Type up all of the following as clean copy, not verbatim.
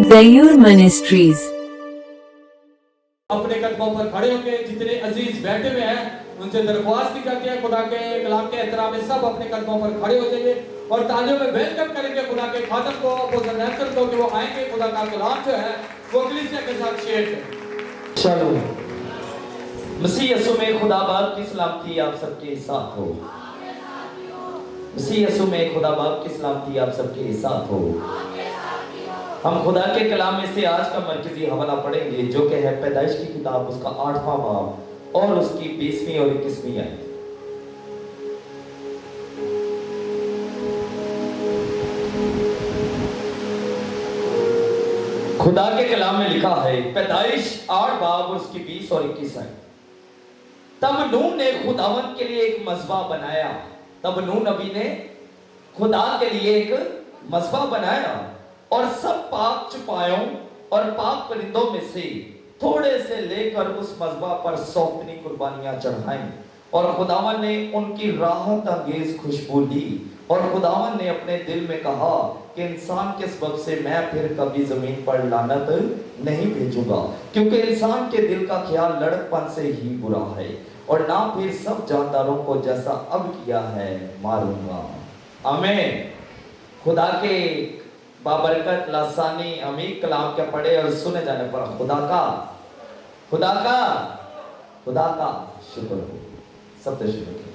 दयूर ministries. अपने कदमों पर खड़े होकर जितने अजीज बैठे हुए हैं उनसे दरख्वास्त की जाती है खुदा के कलाम के एहतराम में सब अपने कदमों पर खड़े हो जाइए और तालियों में वेलकम करेंगे खुदा के खातम को अपोस्टल नेल्सन को कि वो आएंगे खुदा का कलाम जो है वो कलीसिया के साथ शेयर करें। शालोम। मसीह यीशु में खुदा बाप की सलामती आप सबके साथ हो। मसीह यीशु में खुदा बाप की सलामती आप सबके साथ हो। हम खुदा के कलाम में से आज का मरकजी हवाला पढ़ेंगे जो कि है पैदाइश की किताब उसका 8वां बाब और उसकी 20वीं और 21वीं आयत। खुदा के कलाम में लिखा है पैदाइश 8 बाब और उसकी 20 और 21 आयत। तब नूह ने खुदावन के लिए एक मज़बा बनाया। तब नूह नबी ने खुदा के लिए एक मज़बा बनाया और सब पाक चुपायों और पाक परिंदों में से थोड़े से लेकर उस मज़बा पर सौंपनी कुर्बानियां चढ़ाई और खुदावन ने उनकी राहत अंगेज खुशबू ली। और खुदावन ने अपने दिल में कहा कि इंसान के सबब से मैं फिर कभी जमीन पर लानत नहीं भेजूंगा, क्योंकि इंसान के दिल का ख्याल लड़कपन से ही बुरा है और ना फिर सब जानदारों को जैसा अब किया है मारूंगा। आमीन। खुदा के बाबरकत लासानी अमीर कलाम के पढ़े और सुने जाने पर खुदा का शुक्र हो। सब शुक्र हो।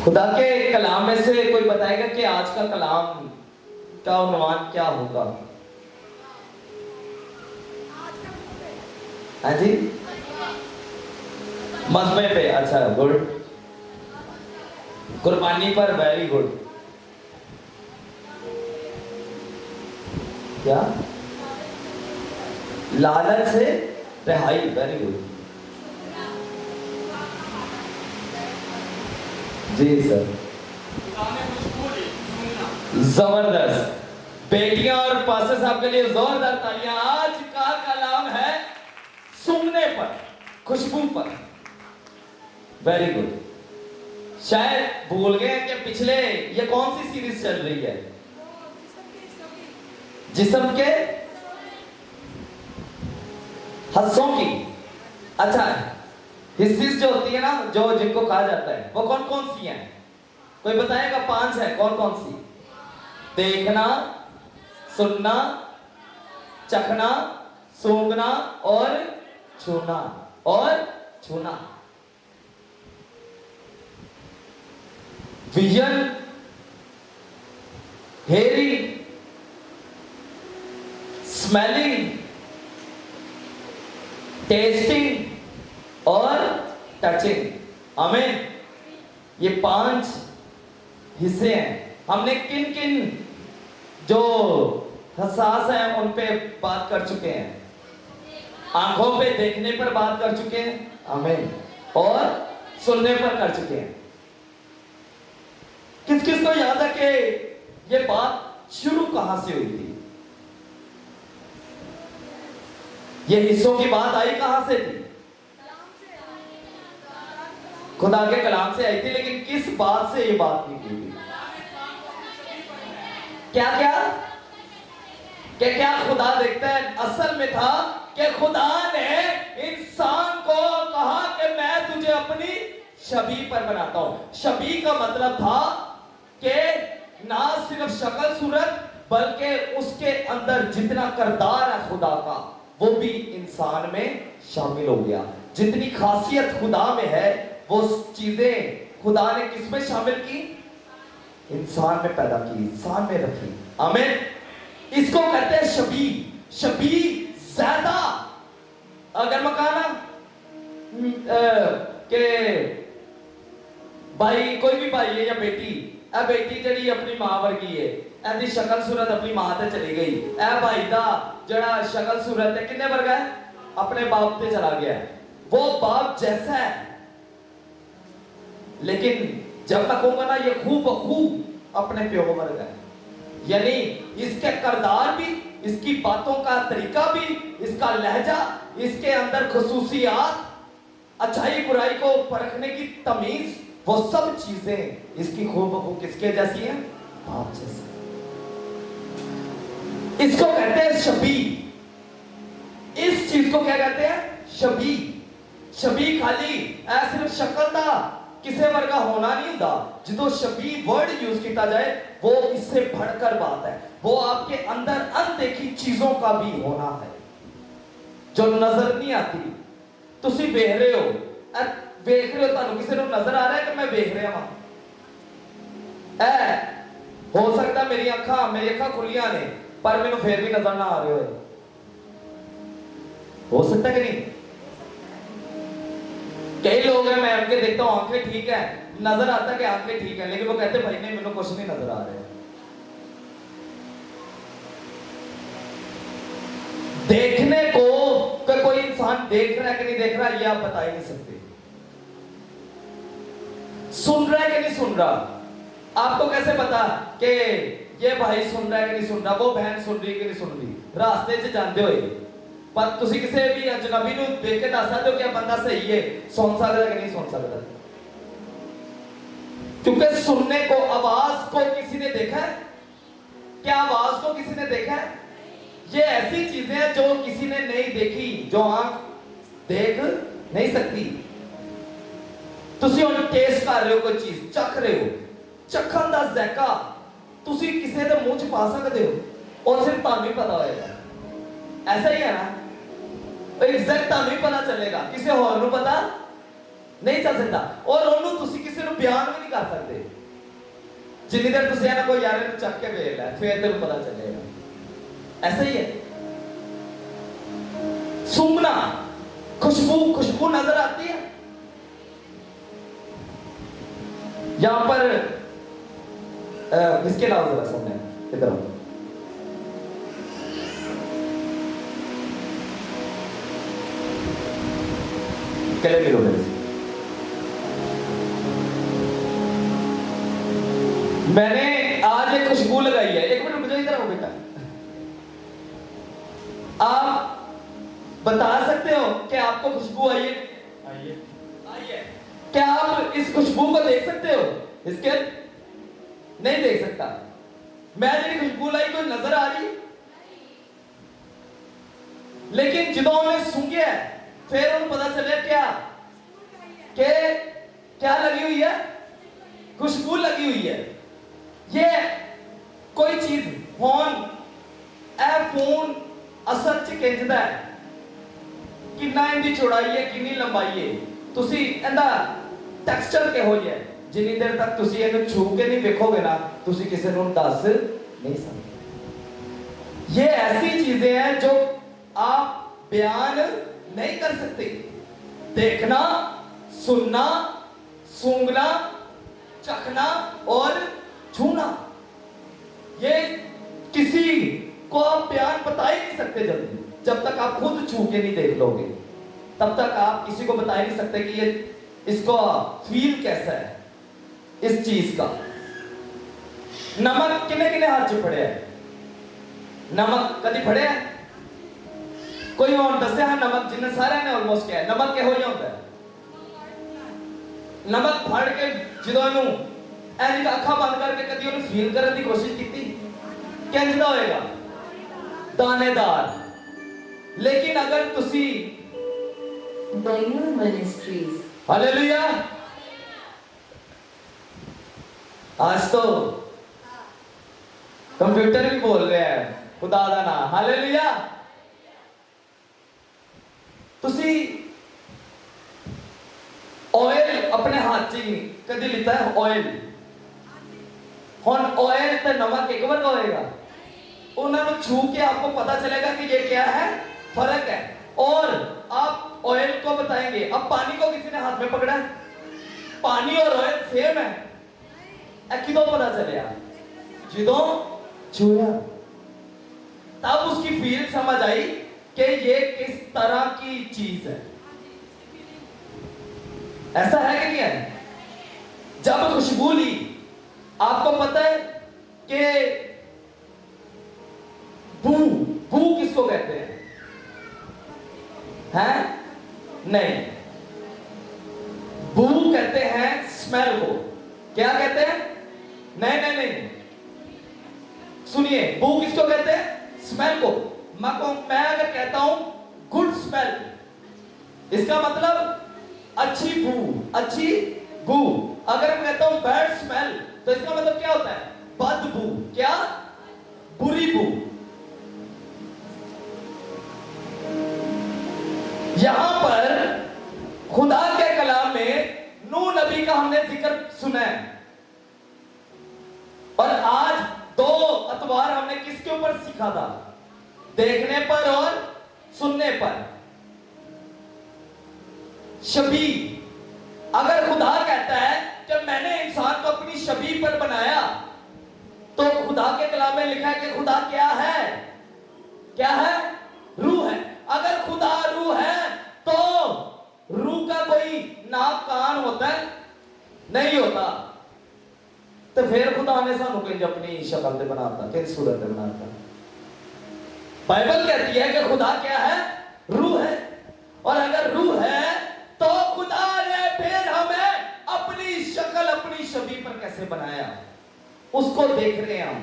खुदा के कलाम में से कोई बताएगा कि आज का कलाम का उन्वान क्या होगा? हाँ जी, मज़बे पे। अच्छा, गुड। कुर्बानी पर, वेरी गुड। क्या? लालच से रिहाई, वेरी गुड जी सर, जबरदस्त। बेटियां और पास्टर साहब के लिए जोरदार तालियां। आज का कलाम है सूंघने पर, खुशबू पर, वेरी गुड। शायद भूल गए कि पिछले ये कौन सी सीरीज चल रही है? जिस्म के हिस्सों की। अच्छा, हिस्सेस जो होती है ना, जो जिनको कहा जाता है, वो कौन कौन सी हैं? कोई बताएगा? 5 है। कौन कौन सी? देखना, सुनना, चखना, सूंघना और छूना। विजन, हेयरिंग, स्मेलिंग, टेस्टिंग और टचिंग। आमीन। ये 5 हिस्से हैं। हमने किन किन जो हसास हैं उन पे बात कर चुके हैं। आंखों पे देखने पर बात कर चुके हैं, आमीन, और सुनने पर कर चुके हैं। किस किस को याद है कि ये बात शुरू कहां से हुई थी? ये हिस्सों की बात आई कहां से थी? खुदा के कलाम से आई थी, लेकिन किस बात से ये बात निकली थी? क्या खुदा देखता है? असल में था कि खुदा ने इंसान को कहा कि मैं तुझे अपनी शबीह पर बनाता हूं। शबीह का मतलब था कि ना सिर्फ शक्ल सूरत बल्कि उसके अंदर जितना किरदार है खुदा का वो भी इंसान में शामिल हो गया। जितनी खासियत खुदा में है वो चीजें खुदा ने किसमें शामिल की? इंसान में पैदा की, इंसान में रखी। आमीन। इसको कहते हैं शबीह। शबीह ज्यादा अगर मकाना के भाई, कोई भी भाई है या बेटी, ए बेटी जड़ी अपनी मां वर्गी है, एदी शक्ल सूरत अपनी मां ते चली गई। ए भाई दा जड़ा शक्ल सूरत है किन्ने वर्गा है? अपने बाप पे चला गया है। वो बाप जैसा है, लेकिन जब मैं कहूंगा ना ये खूब अपने प्यो वर्गा है, यानी इसके किरदार भी, इसकी बातों का तरीका भी, इसका लहजा, इसके अंदर खुसूसियात अच्छाई बुराई को परखने की तमीज, वो सब चीजें इसकी खूबू किसके जैसी हैं? बाप जैसी। इसको कहते हैं शबी। इस चीज को क्या कहते हैं? शबी। शबी खाली सिर्फ शक्ल का किसी वर्गा होना नहीं होता। जो शबी वर्ड यूज किया जाए वो इससे बढ़कर बात है। वो आपके अंदर अनदेखी चीजों का भी होना है जो नजर नहीं आती। तुसी वेख रहे हो, वेख रहे हो, तुहानू किसी को नजर आ रहा है कि मैं वेख रहा हूं? हो सकता मेरी अखा खुलियां ने पर मैंने फिर भी नजर ना आ रहे हो सकता कि नहीं? कई लोग हैं, मैं उनके देखता हूं आंखें ठीक है, नजर आता है कि आंखें ठीक है, लेकिन वो कहते भाई नहीं मैंने कुछ नहीं नजर आ रहा है। देखने को कोई इंसान देख रहा है कि नहीं देख रहा, ये आप बता ही नहीं सकते। सुन रहा है कि नहीं सुन रहा, आपको कैसे पता कि ये भाई सुन रहा है कि नहीं सुन रहा, वो बहन सुन रही है कि नहीं सुन रही? रास्ते च जाते हुए पर तुसी किसी भी अजनबी नूं देख के दस सकते हो कि बंदा सही है, सुन सकता कि नहीं सुन सकता? क्योंकि सुनने को, आवाज को किसी ने देखा है? क्या आवाज को किसी ने देखा है? ये ऐसी चीजें हैं जो किसी ने नहीं देखी, जो आंख देख नहीं सकती। तुसी हुण टेस्ट कर रहे हो कोई चीज, चख रहे हो, चखन दा ज़ायका तुसी किसी दे मुंह च पा सकते हो और सिर्फ तुहानू ही पता होएगा। ऐसा ही है ना? एग्जैक्ट तुहानू ही पता चलेगा, किसी होर नू पता नहीं चल सकता। और ओनू तुसी किसी नू बयान भी नहीं कर सकते। जिन्नी देर तुसी ना कोई यार नू चख के वेख लै फिर तेनू पता चलेगा। ऐसा ही है। सूंघना, खुशबू नजर आती है। यहां पर इसके अलावा जरा सुनने इधर कले मिलो मेरे से। मैंने आज एक खुशबू लगाई है, एक मिनट मुझे इधर आओ बेटा। आप बता सकते हो कि आपको खुशबू आई है? आई है। क्या आप इस खुशबू को देख सकते हो? इसके नहीं देख सकता। मैं जी खुशबू लाई कोई नजर आ रही, लेकिन जो उन्हें सूंघे फिर उन्हें पता चले क्या लगी हुई है? खुशबू लगी हुई है। ये कोई चीज फोन असल च किंजदा है, किन्ना इनकी चौड़ाई है, किन्नी लंबाई है, तुसी इंदा टेक्सचर किहो जिहा है, जिन्नी देर तक तुसी इहनूं छू के नहीं देखोगे ना तुसी किसी नूं दस नहीं सकते। ये ऐसी चीजें हैं जो आप बयान नहीं कर सकते। देखना, सुनना, सूंघना, चखना और छूना, ये किसी को आप बयान बता ही नहीं सकते। जब तक आप खुद छू के नहीं देख लोगे तब तक आप किसी को बता ही नहीं सकते कि ये इसको फील कैसा है इस चीज का। नमक किने किने हाथ च फड़े है? नमक कदी फड़े है? कोई और दसे है नमक जिन्हें सारे ने ऑलमोस्ट क्या है? नमक क्या हो जाता है? नमक फड़ के जो अखा बंद करके कदी उन्हें फील करने की कोशिश की, कैंजदा होएगा? दानेदार। लेकिन अगर तुसी Daniel Ministries, हालेलुया, आज तो कंप्यूटर भी बोल रहे हैं खुदा दा नाम, हालेलुया। तुसी ऑयल अपने हाथ च कदी लिता है? ऑयल हुन ऑयल ते नमक एक वर्गा होएगा? उन्होंने छू के आपको पता चलेगा कि ये क्या है, फर्क है। और आप ऑयल को बताएंगे। अब पानी को किसी ने हाथ में पकड़ा है, पानी और ऑयल सेम है, किदों पता चले? जिदों छुआ तब उसकी फील समझ आई कि ये किस तरह की चीज है। ऐसा है कि नहीं है? जब खुशबू ली आपको पता है कि बू किसको कहते हैं? नहीं, बू कहते हैं स्मेल को। क्या कहते हैं? नहीं नहीं नहीं, सुनिए, बू किसको कहते हैं? स्मेल को। मैं अगर कहता हूं गुड स्मेल, इसका मतलब अच्छी बू, अच्छी बू। अगर मैं कहता हूं बैड स्मेल, तो इसका मतलब क्या होता है? बदबू। क्या? बुरी बू। यहां पर खुदा के कलाम में नूह नबी का हमने जिक्र सुना है, और आज 2 अतवार हमने किसके ऊपर सीखा था? देखने पर और सुनने पर। शबी, अगर खुदा कहता है कि मैंने इंसान को अपनी शबी पर बनाया, तो खुदा के कलाम में लिखा है कि खुदा क्या है? क्या है? रूह है। अगर खुदा रूह है, तो रूह का कोई नाक कान होता है? नहीं होता। तो फिर खुदा ने सानू कहीं अपनी शक्ल से बनाता, किस सूरत में बनाता? बाइबल कहती है कि खुदा क्या है? रूह है। और अगर रूह है, तो खुदा ने फिर हमें अपनी शक्ल, अपनी छवि पर कैसे बनाया, उसको देख रहे हैं हम।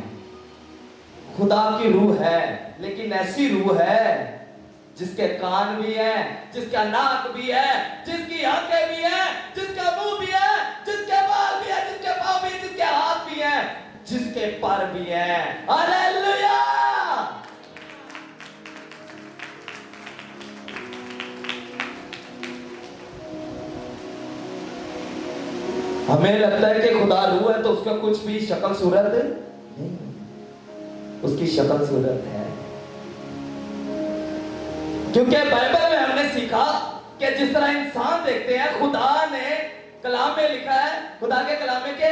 खुदा की रूह है, लेकिन ऐसी रूह है जिसके कान भी हैं, जिसका नाक भी है, जिसकी आंखें भी हैं, जिसका मुंह भी है, जिसके बाल भी है, जिसके पांव भी है, जिसके हाथ भी हैं, जिसके पर भी हैं। हालेलुया! हमें लगता है कि खुदा रूह है तो उसका कुछ भी शक्ल सूरत नहीं, उसकी शक्ल सूरत है। क्योंकि बाइबल में हमने सीखा कि जिस तरह इंसान देखते हैं, खुदा ने कलाम में लिखा है, खुदा के कलाम में, कि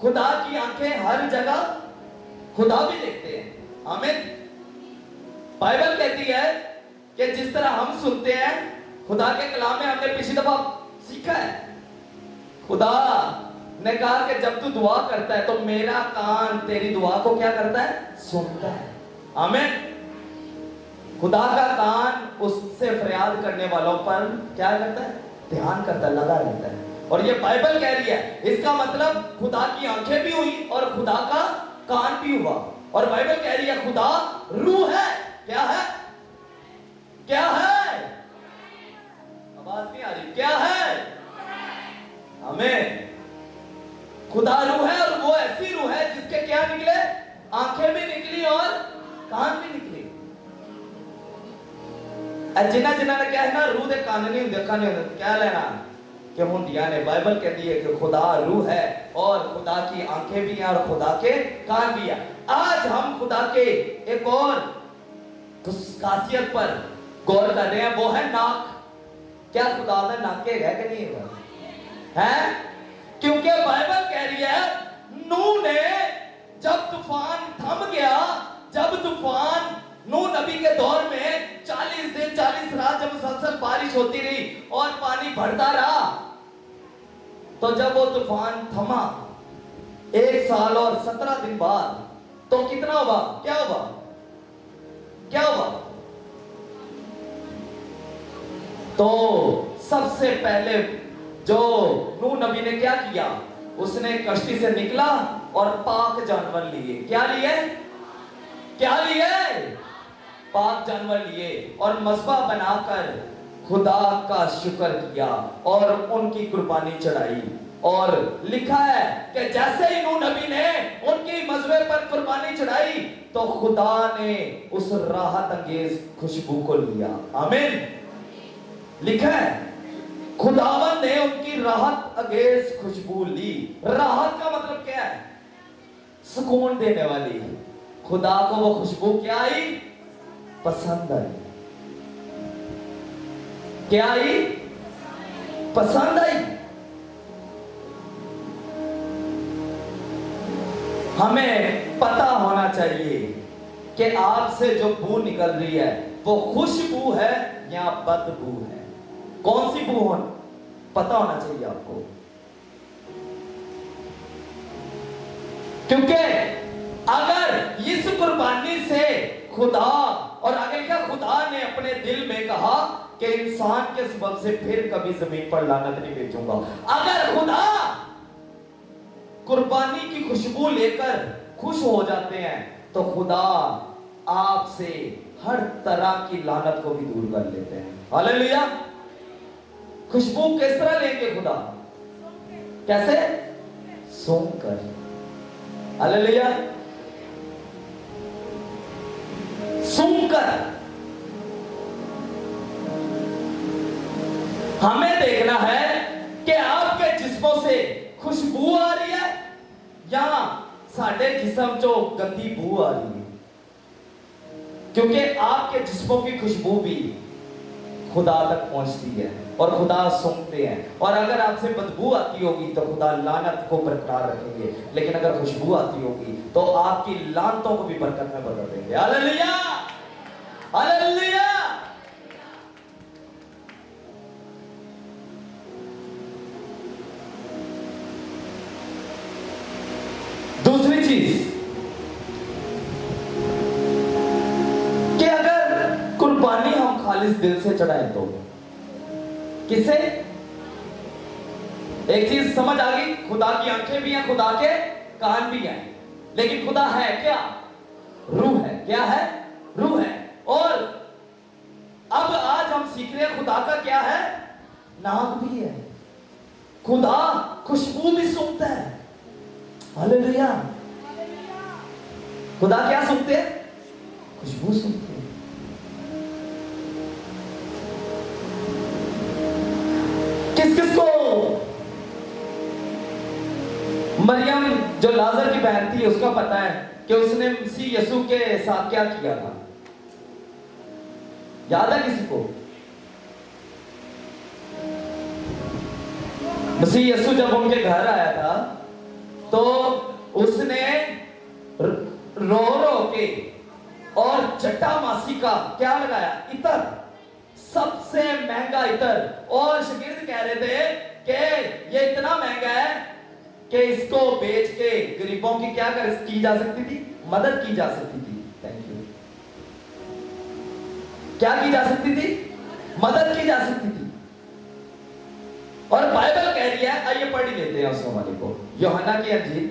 खुदा की आंखें हर जगह खुदा भी देखते हैं। आमीन। बाइबल कहती है कि जिस तरह हम सुनते हैं, खुदा के कलाम में हमने पिछली दफा सीखा है, खुदा ने कहा कि जब तू दुआ करता है तो मेरा कान तेरी दुआ को क्या करता है? सुनता है। आमीन। खुदा का कान उससे फरियाद करने वालों पर क्या करता है? ध्यान करता है, लगा रहता है। और ये बाइबल कह रही है, इसका मतलब खुदा की आंखें भी हुई और खुदा का कान भी हुआ। और बाइबल कह रही है खुदा रूह है। क्या है? क्या है? आवाज नहीं आ रही। क्या है? हमें खुदा रूह है, और वो ऐसी रूह है जिसके क्या निकले? आंखें भी निकली और कान भी निकले। जिन्ना जिन्ना ने क्या है ना, रूह दे कान नहीं होंगे, अखां नहीं होंगे, क्या लेना कि मुंडिया ने। बाइबल कहती है कि खुदा रूह है और खुदा की आंखें भी हैं और खुदा के कान भी हैं। आज हम खुदा के एक और खासियत पर गौर कर रहे हैं, वो है नाक। क्या खुदा ने नाके है कि नहीं है? क्योंकि बाइबल कह रही है, नूह ने जब तूफान थम गया, जब तूफान नूह नबी के दौर में 40 दिन 40 रात जब मुसलसल बारिश होती रही और पानी बढ़ता रहा, तो जब वो तूफान थमा 1 साल और 17 दिन बाद, तो कितना हुआ? क्या हुआ? क्या हुआ? तो सबसे पहले जो नूह नबी ने क्या किया, उसने कश्ती से निकला और पाक जानवर लिए। क्या लिए? क्या लिए? पाक जानवर लिए और मज़बा बनाकर खुदा का शुक्र किया और उनकी कुर्बानी चढ़ाई। और लिखा है कि जैसे ही नूह नबी ने उनकी मज़बे पर कुर्बानी चढ़ाई, तो खुदा ने उस राहत अंगेज खुशबू को लिया। आमीन। लिखा है खुदावन ने उनकी राहत अंगेज खुशबू ली। राहत का मतलब क्या है? सुकून देने वाली। खुदा को वो खुशबू क्या आई? पसंद आई। क्या आई? पसंद आई। हमें पता होना चाहिए कि आपसे जो बू निकल रही है वो खुशबू है या बदबू है। कौन सी बू हो पता होना चाहिए आपको, क्योंकि अगर इस कुर्बानी से खुदा, और आगे क्या, खुदा ने अपने दिल में कहा कि इंसान के सबब से फिर कभी जमीन पर लानत नहीं भेजूंगा। अगर खुदा कुर्बानी की खुशबू लेकर खुश हो जाते हैं तो खुदा आपसे हर तरह की लानत को भी दूर कर लेते हैं। हालेलुया। खुशबू किस तरह लेंगे खुदा? कैसे? सूंघ कर। हालेलुया। सूंघ कर। हमें देखना है कि आपके जिस्मों से खुशबू आ रही है या साढ़े जिस्म जो गंदी बू आ रही है, क्योंकि आपके जिस्मों की खुशबू भी खुदा तक पहुंचती है और खुदा सूंघते हैं। और अगर आपसे बदबू आती होगी तो खुदा लानत को बरकरार रखेंगे, लेकिन अगर खुशबू आती होगी तो आपकी लानतों को भी बरकत में बदल देंगे। Hallelujah, hallelujah. दूसरी चीज कि अगर कुर्बानी हम खालिस दिल से चढ़ाएं तो किसे? एक चीज समझ आ गई, खुदा की आंखें भी हैं, खुदा के कान भी हैं, लेकिन खुदा है क्या? रूह है। क्या है? रूह है। और अब आज हम सीख रहे हैं खुदा का क्या है? नाक भी है। खुदा खुशबू भी सूंघता है। हालेलुया। खुदा क्या सूंघते हैं? खुशबू सूंघते हैं। किस किस को? मरियम जो लाजर की बहन थी उसका पता है कि उसने मसीह यीशु के साथ क्या किया था। याद है किसी को? मसीह यीशु जब उनके घर आया था तो उसने रो रो के और जटामासी का क्या लगाया? इतर, सबसे महंगा इतर। और शागिर्द कह रहे थे कि ये इतना महंगा है कि इसको बेच के गरीबों की क्या की जा सकती थी? मदद की जा सकती थी। Thank you. क्या की जा सकती थी? मदद की जा सकती थी। और बाइबल कह रही है, आइए पढ़ ही लेते हैं उस हवाले को, यूहन्ना की अंजील,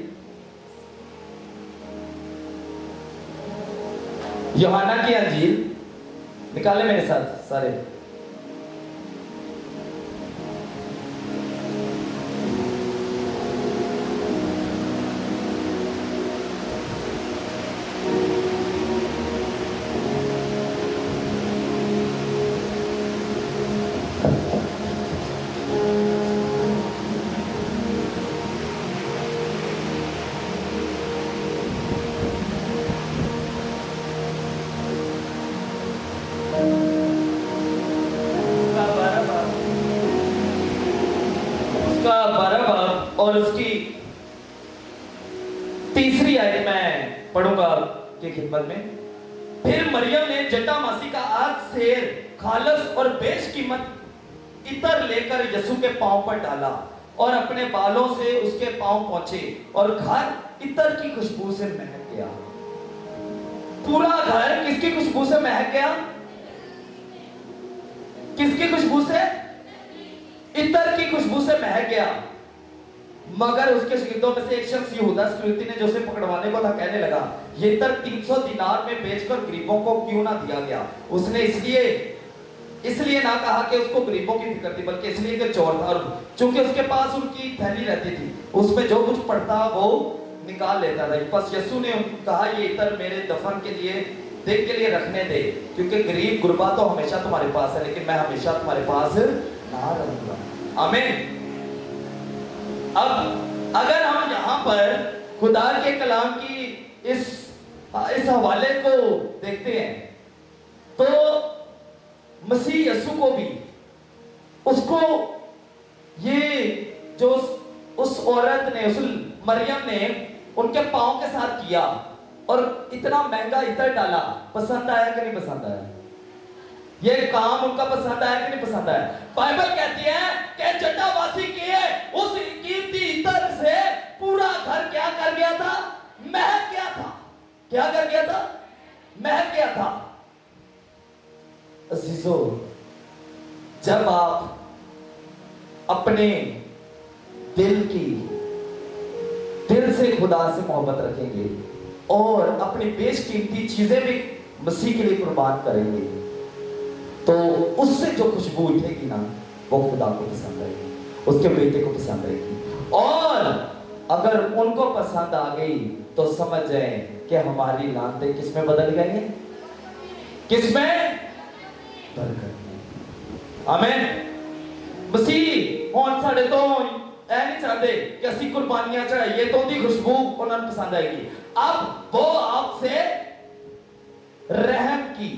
यूहन्ना की अंजील निकाले मेरे साथ सारे। और उसकी तीसरी आयत मैं पढ़ूंगा आपकी खिदमत में। फिर मरियम ने जटामासी का आग सेर खालस और बेशकीमत इतर लेकर यीशु के पांव पर डाला और अपने बालों से उसके पांव पहुंचे और घर इतर की खुशबू से महक गया। पूरा घर किसकी खुशबू से महक गया? किसकी खुशबू से? इतर की खुशबू से महक गया। मगर उसके शागिर्दों में से एक शख्स यहूदा इस्करियोती ने जो उसे पकड़वाने को था कहने लगा, ये इतर 300 दिनार में बेचकर गरीबों को क्यों ना दिया गया? उसने इसलिए ना कहा कि उसको गरीबों की फिक्र थी, बल्कि इसलिए कि चोर था और चूंकि उसके पास उनकी थैली रहती थी, उसमें जो कुछ पड़ता वो निकाल लेता था। बस यीशु ने कहा, ये इतर मेरे दफन के लिए दिन के लिए रखने दे, क्योंकि गरीब गुरबा तो हमेशा तुम्हारे पास है, लेकिन मैं हमेशा तुम्हारे पास ना रहूंगा। आमीन। अब अगर हम यहां पर खुदा के कलाम की इस हवाले को देखते हैं तो मसीह यीशु को भी उसको ये जो उस औरत ने, उस मरियम ने उनके पांव के साथ किया और इतना महंगा इतर डाला, पसंद आया कि नहीं पसंद आया? ये काम उनका पसंद आया कि नहीं पसंद आया? बाइबल कहती है कि जटावासी के उस कीमती इतर से पूरा घर क्या कर गया था? महक गया था। क्या कर गया था? महक गया था। अजीजों, जब आप अपने दिल से खुदा से मोहब्बत रखेंगे और अपनी बेशकीमती चीजें भी मसीह के लिए कुर्बान करेंगे, तो उससे जो खुशबू उठेगी ना, वो खुदा को पसंद आएगी, उसके बेटे को पसंद आएगी। और अगर उनको पसंद आ गई तो समझ जाए कि हमारी लानतें किसमें बदल गई हैं? किसमें? बरकत में। आमीन। मसीह हुण साडे तो ऐ नहीं चाहते कि असि कुर्बानियां चढ़ाइए तो उनकी खुशबू उन्हें पसंद आएगी। अब वो आपसे रहम की,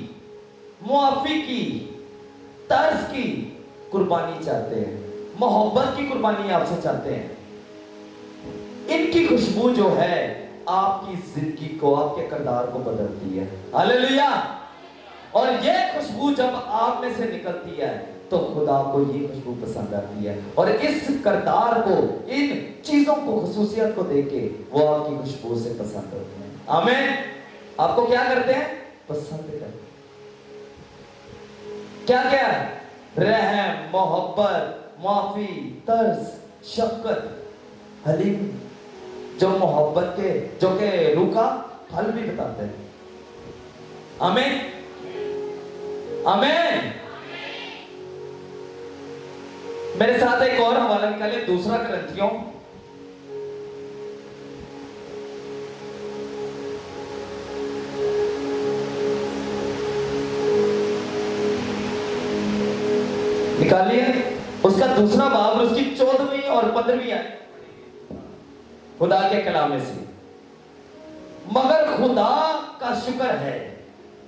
मुआफी की, तर्स की कुर्बानी चाहते हैं, मोहब्बत की कुर्बानी आपसे चाहते हैं। इनकी खुशबू जो है आपकी जिंदगी को, आपके किरदार को बदलती है। हालेलुया। और ये खुशबू जब आप में से निकलती है तो खुदा को ये खुशबू पसंद आती है, और इस किरदार को, इन चीजों को, खुसूसियत को देख के वो आपकी खुशबू से पसंद होते हैं। आमीन। आपको क्या करते हैं? पसंद करते हैं। क्या क्या? रहम, मोहब्बत, माफी, तरस, शफकत, हलीम, जो मोहब्बत के, जो के रूह का फल भी बताते हैं। आमीन। आमीन। मेरे साथ एक और हवाला निकाले, दूसरा करंथियों निकालिए, उसका दूसरा बाब, उसकी 14वीं और 15वीं है खुदा के कलाम से। मगर खुदा का शुक्र है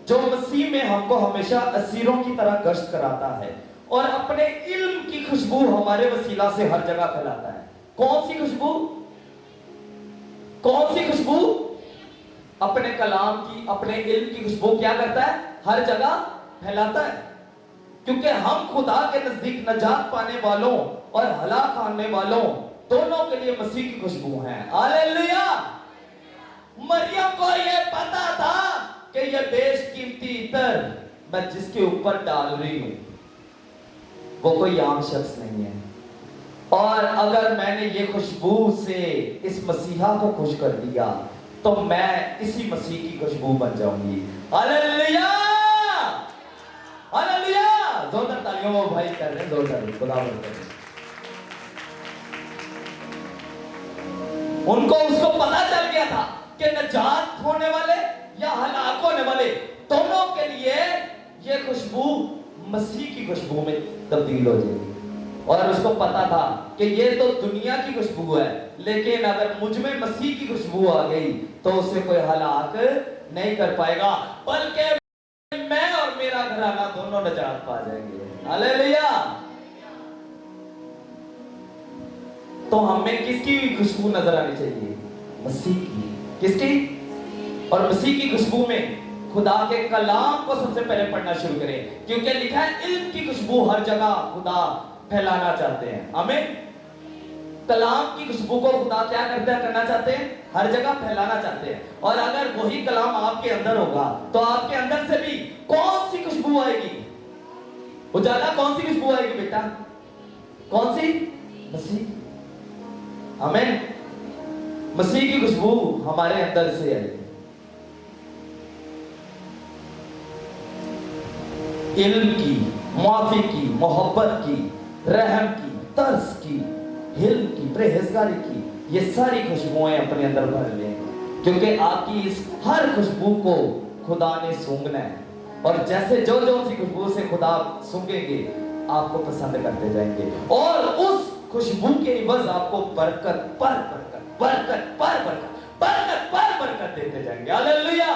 जो मसीह में हमको हमेशा असीरों की तरह गश्त कराता है और अपने इल्म की खुशबू हमारे वसीला से हर जगह फैलाता है। कौन सी खुशबू? कौन सी खुशबू? अपने कलाम की, अपने इल्म की खुशबू क्या करता है? हर जगह फैलाता है। क्योंकि हम खुदा के नजदीक नजात पाने वालों और हलाक आने वालों दोनों के लिए मसीह की खुशबू है। हालेलुया। मरियम को यह पता था कि यह बेशकीमती इत्र मैं जिसके ऊपर डाल रही हूं वो कोई आम शख्स नहीं है, और अगर मैंने ये खुशबू से इस मसीहा को खुश कर दिया तो मैं इसी मसीह की खुशबू बन जाऊंगी। हालेलुया। हालेलुया। जोरदार तालियों में भाई कर रहे हैं, जोरदार खुदा बरकत। उनको, उसको पता चल गया था कि नजात होने वाले या हलाक होने वाले दोनों के लिए ये खुशबू मसीह की खुशबू में तब्दील हो जाएगी। और उसको पता था कि ये तो दुनिया की खुशबू है, लेकिन अगर मुझ में मसीह की खुशबू आ गई तो उसे कोई हलाक नहीं कर पाएगा, बल्कि मैं और मेरा घराना दोनों नजात पा जाएंगे। हालेलुया। तो हमें किसकी खुशबू नजर आनी चाहिए? मसीह की। किसकी? और मसीह की खुशबू में खुदा के कलाम को सबसे पहले पढ़ना शुरू करें, क्योंकि लिखा है इल्म की खुशबू हर जगह खुदा फैलाना चाहते हैं। हमें कलाम की खुशबू को खुदा क्या करना चाहते हैं? हर जगह फैलाना चाहते हैं। और अगर वही कलाम आपके अंदर होगा तो आपके अंदर से भी कौन सी खुशबू आएगी? उजाला कौन सी खुशबू आएगी बेटा? कौन सी? मसीह। आमीन। मसीह की खुशबू हमारे अंदर से आएगी। इल्म की, माफी की, मोहब्बत की, रहम की, तरस की, हिल्म की, परहेजगारी की, ये सारी खुशबुएं अपने अंदर भर लें, क्योंकि आपकी इस हर खुशबू को खुदा ने सूंघना है। और जैसे जो जो सी खुशबू से खुदा सूंघेंगे आपको पसंद करते जाएंगे, और उस खुशबू के इवज आपको बरकत पर बरकत, बरकत पर बरकत, बरकत पर बरकत देते जाएंगे। हालेलुया।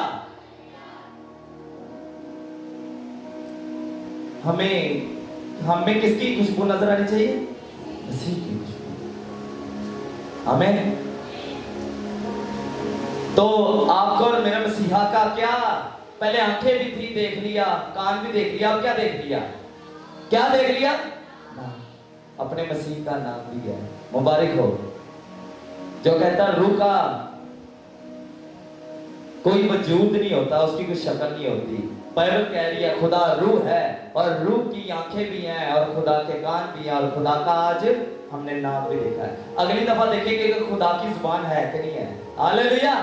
हमें किसकी खुशबू नजर आनी चाहिए? मसीह की खुशबू। आमीन। तो आपको और मेरे मसीहा का क्या, पहले आंखें भी थी, देख लिया, कान भी देख लिया, अब क्या देख लिया? क्या देख लिया? अपने मसीह का नाम भी है। मुबारक हो। जो कहता रूह का कोई वजूद नहीं होता, उसकी कोई शक्ल नहीं होती, बाइबल कह रही है खुदा रूह है और रूह की आंखें भी हैं और खुदा के कान भी हैं और खुदा का आज हमने नाम भी देखा है। अगली दफा देखेंगे कि खुदा की जुबान है कि नहीं है। हालेलुया।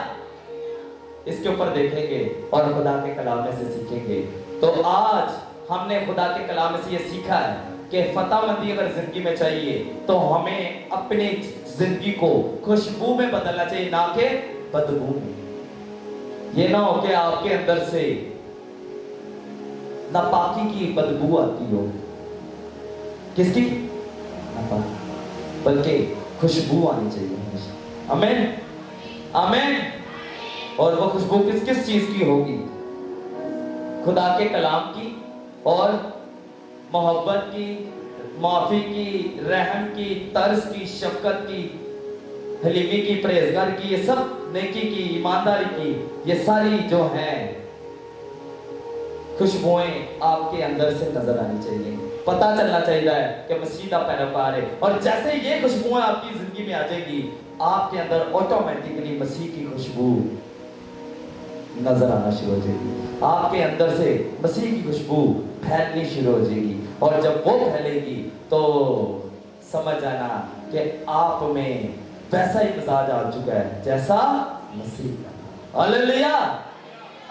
इसके ऊपर देखेंगे और खुदा के कलाम में से सीखेंगे। तो आज हमने खुदा के कलाम में से ये सीखा है कि फतेहमंदी अगर जिंदगी में चाहिए तो हमें अपनी जिंदगी को खुशबू में बदलना चाहिए, ना कि बदबू में। ये ना हो कि आपके अंदर से नापाकी की बदबू आती हो। किसकी? नापाकी, बल्कि खुशबू आनी चाहिए हमेशा। आमीन, आमीन। और वो खुशबू किस किस चीज की होगी? खुदा के कलाम की और मोहब्बत की, माफी की, रहम की, तरस की, शफकत की, हलीमी की, परहेजगार की, ये सब नेकी की, ईमानदारी की, ये सारी जो हैं खुशबुएं आपके अंदर से नजर आनी चाहिए। पता चलना चाहिए कि मसीह का पैरोकार है। और जैसे ये खुशबुएं आपकी जिंदगी में आ जाएगी, आपके अंदर ऑटोमेटिकली मसीह की खुशबू नजर आना शुरू हो जाएगी। आपके अंदर से मसीह की खुशबू फैलनी शुरू हो जाएगी। और जब वो फैलेगी तो समझ आना कि आप में वैसा ही मिजाज आ चुका है जैसा मसीह का। हालेलुया।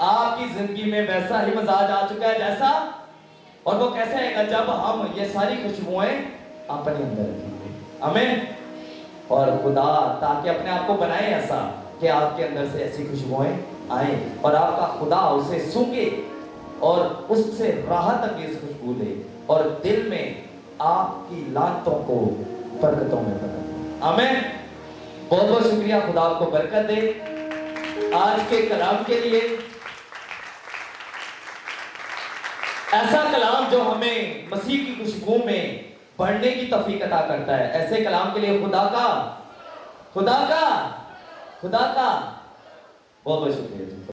आपकी जिंदगी में वैसा ही मिजाज आ चुका है जैसा। और वो कैसे आएगा? जब हम ये सारी खुशबुएं अपने अंदर रखेंगे। आमीन। और खुदा ताकि अपने आप को बनाए ऐसा कि आपके अंदर से ऐसी खुशबुएं आए और आपका खुदा उसे सूंघे और उससे राहत अंगेज खुशबू दे और दिल में आपकी लानतों को बरकतों में बदल दे। आमीन। बहुत बहुत शुक्रिया। खुदा आपको बरकत दे आज के कलाम के लिए। ऐसा कलाम जो हमें मसीह की खुशबू में बढ़ने की तौफीक अता करता है। ऐसे कलाम के लिए खुदा का बहुत बहुत शुक्रिया।